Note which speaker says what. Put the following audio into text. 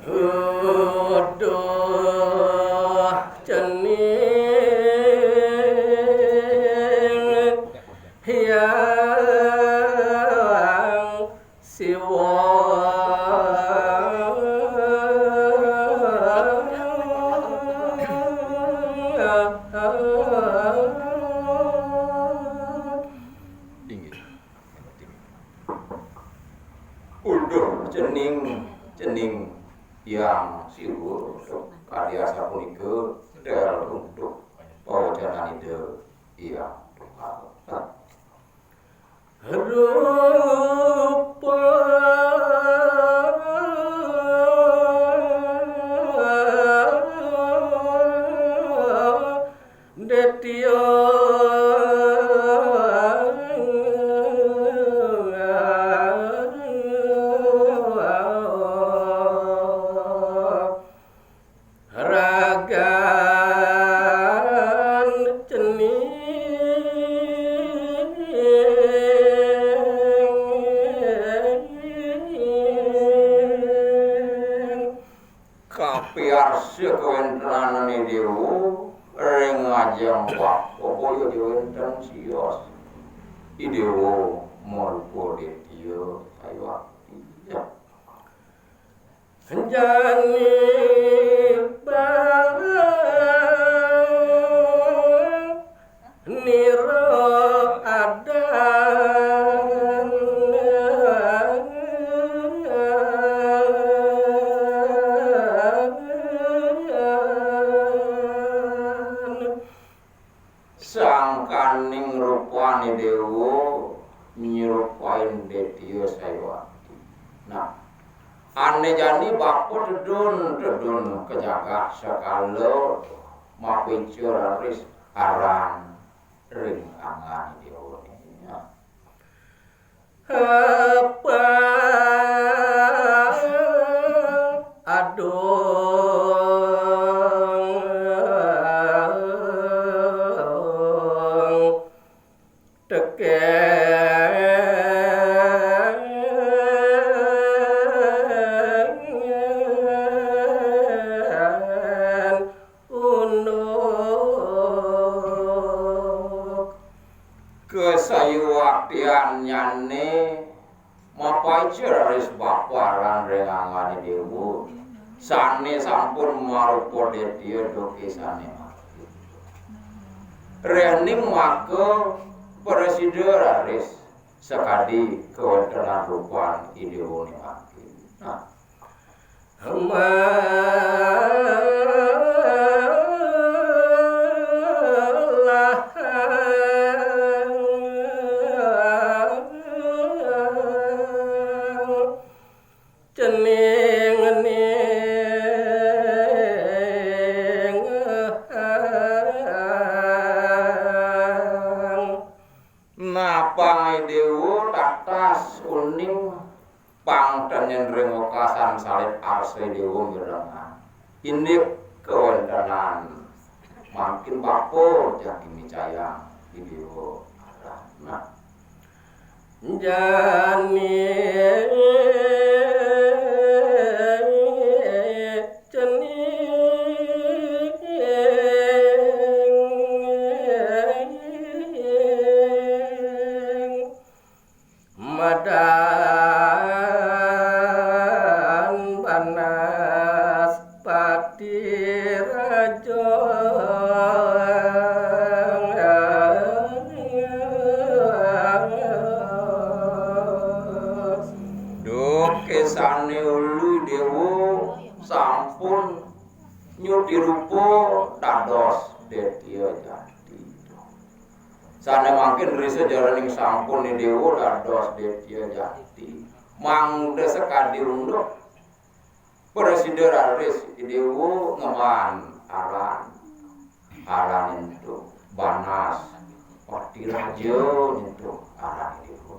Speaker 1: Aduh cening yang siwa cening yang siwur kaliasa punika del untuk pawajanan ide iya rupa detio kapiarsya kawentenanane dewa ring ngajeng wapaya diwenten siyos idewa marga detya sayawati senjani nira adan sangkaning rupane dewa nyerupain detya sayawati. Nah, ane jani bapa dedun kejagat sekalo mapincur aris aran ring angan dewa apa aduh teken unuk kesayuwaktian nyane mapaicir baparan rengangane dewa sane sampun marupa detya dokesane mati rening maka presiden aris sekadi kewontenan rupan idewane mati nah napang dewa tatas uning pangtenyen ring wekasan salib arse dewa mirengan ini kewontenan makin bapo jati micaya dewa nah jani madan panas pati raja dokesane ulu dewa sampun nyuti rupa dados detya jati sane mangkin risa jaraning sampun dewa dados detya jati mangde sekadi unduk presiden aris dewa ngeman aran itu banas pati raja itu aran dewa